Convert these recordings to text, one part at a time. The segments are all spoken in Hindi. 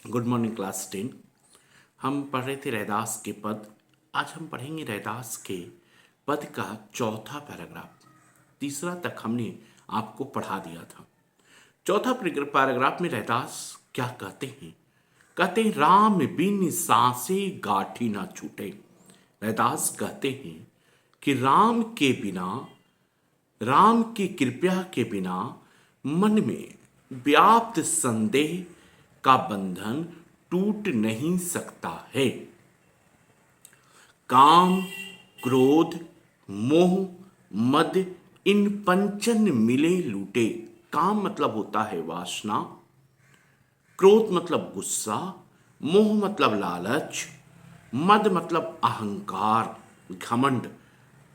Good morning class 10। हम पढ़ रहे थे रैदास के पद। आज हम पढ़ेंगे रैदास के पद का चौथा पैराग्राफ। तीसरा तक हमने आपको पढ़ा दिया था। चौथा पैराग्राफ में रैदास क्या कहते हैं? कहते हैं, राम बिन सांसे गाठी ना छूटे। रैदास कहते हैं कि राम के बिना, राम की कृपा के बिना मन में व्याप्त संदेह का बंधन टूट नहीं सकता है। काम, क्रोध, मोह, मद, इन पंचन मिले लूटे। काम मतलब होता है वासना, क्रोध मतलब गुस्सा, मोह मतलब लालच, मद मतलब अहंकार, घमंड,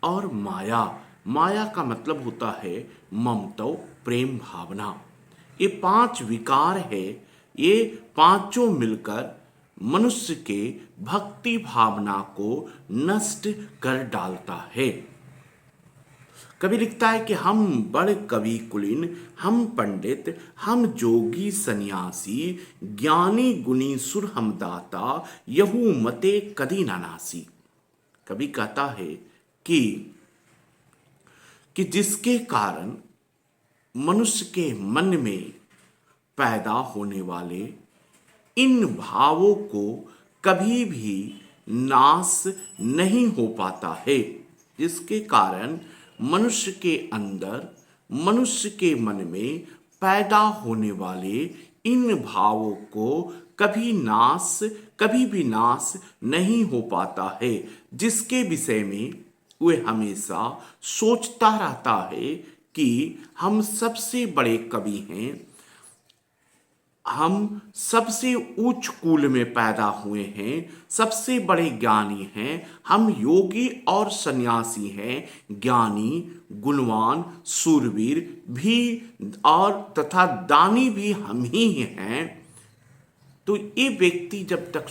और माया, माया का मतलब होता है ममता, प्रेम भावना। ये पांच विकार है। ये पांचों मिलकर मनुष्य के भक्ति भावना को नष्ट कर डालता है। कवि लिखता है कि हम बड़ कवि कुलीन, हम पंडित, हम जोगी सन्यासी, ज्ञानी गुणी सुर हम दाता, यहू मते कदी ना नासी। कवि कहता है कि जिसके कारण मनुष्य के मन में पैदा होने वाले इन भावों को कभी भी नाश नहीं हो पाता है। जिसके कारण मनुष्य के अंदर, मनुष्य के मन में पैदा होने वाले इन भावों को कभी भी नाश नहीं हो पाता है। जिसके विषय में वह हमेशा सोचता रहता है कि हम सबसे बड़े कवि हैं, हम सबसे उच्च कुल में पैदा हुए हैं, सबसे बड़े ज्ञानी हैं, हम योगी और सन्यासी हैं, ज्ञानी, गुणवान, सूरवीर भी और तथा दानी भी हम ही हैं। तो ये व्यक्ति जब तक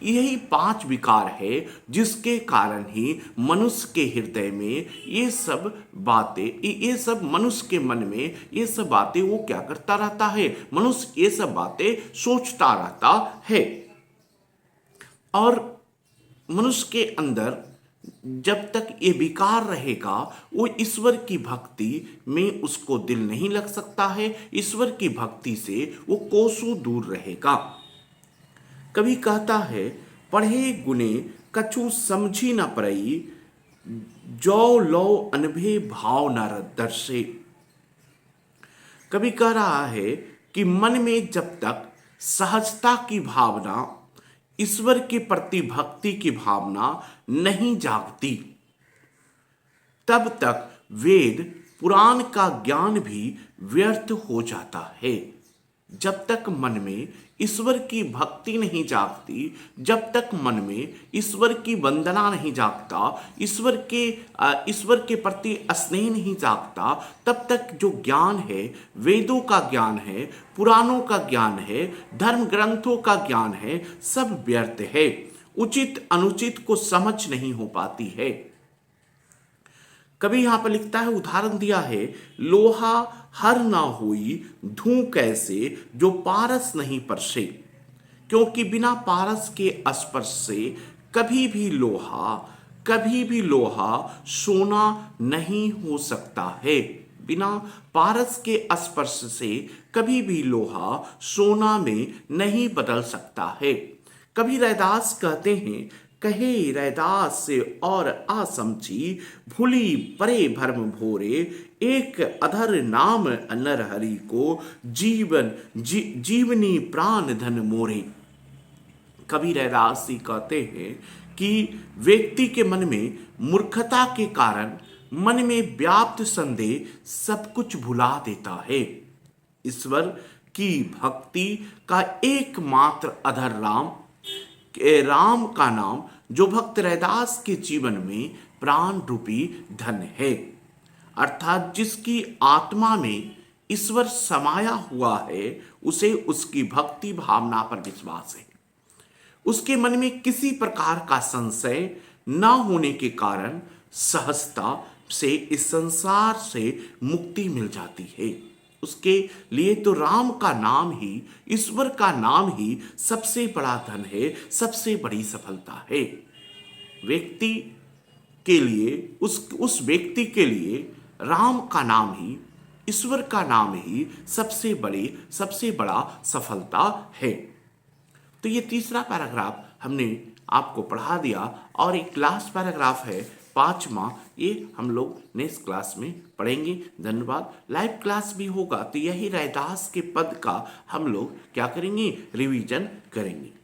यही पांच विकार है जिसके कारण ही मनुष्य के हृदय में ये सब बातें, ये सब मनुष्य के मन में ये सब बातें वो क्या करता रहता है, मनुष्य ये सब बातें सोचता रहता है। और मनुष्य के अंदर जब तक ये विकार रहेगा वो ईश्वर की भक्ति में उसको दिल नहीं लग सकता है। ईश्वर की भक्ति से वो कोसों दूर रहेगा। कवि कहता है, पढ़े गुने कछु समझी न परई, जो लो अनभे भाव न दर्शे। कवि कह रहा है कि मन में जब तक सहजता की भावना, ईश्वर के प्रति भक्ति की भावना नहीं जागती, तब तक वेद पुराण का ज्ञान भी व्यर्थ हो जाता है। जब तक मन में ईश्वर की भक्ति नहीं जागती, जब तक मन में ईश्वर की वंदना नहीं जागता, ईश्वर के प्रति स्नेह नहीं जागता, तब तक जो ज्ञान है, वेदों का ज्ञान है, पुराणों का ज्ञान है, धर्म ग्रंथों का ज्ञान है, सब व्यर्थ है। उचित अनुचित को समझ नहीं हो पाती है। कभी यहां पर लिखता है, उदाहरण दिया है, लोहा हर ना हुई धू कैसे, जो पारस नहीं परसे। क्योंकि बिना पारस के स्पर्श से कभी भी लोहा सोना नहीं हो सकता है। बिना पारस के स्पर्श से कभी भी लोहा सोना में नहीं बदल सकता है। कभी रैदास कहते हैं, कहे रैदास से और आसमझी, भूली परे भरम भोरे, एक अधर नाम नर हरि को, जीवनी प्राण धन मोरे। कवि रैदास जी कहते हैं कि व्यक्ति के मन में मूर्खता के कारण मन में व्याप्त संदेह सब कुछ भुला देता है। ईश्वर की भक्ति का एकमात्र अधर राम का नाम, जो भक्त रैदास के जीवन में प्राण रूपी धन है। अर्थात जिसकी आत्मा में ईश्वर समाया हुआ है, उसे उसकी भक्ति भावना पर विश्वास है। उसके मन में किसी प्रकार का संशय न होने के कारण सहजता से इस संसार से मुक्ति मिल जाती है। उसके लिए तो राम का नाम ही, ईश्वर का नाम ही सबसे बड़ा धन है, सबसे बड़ी सफलता है। व्यक्ति के लिए, उस व्यक्ति के लिए राम का नाम ही, ईश्वर का नाम ही सबसे बड़ा सफलता है। तो ये तीसरा पैराग्राफ हमने आपको पढ़ा दिया और एक लास्ट पैराग्राफ है 5वां, ये हम लोग नेक्स्ट क्लास में पढ़ेंगे। धन्यवाद। लाइव क्लास भी होगा तो यही रैदास के पद का हम लोग क्या करेंगे, रिवीजन करेंगे।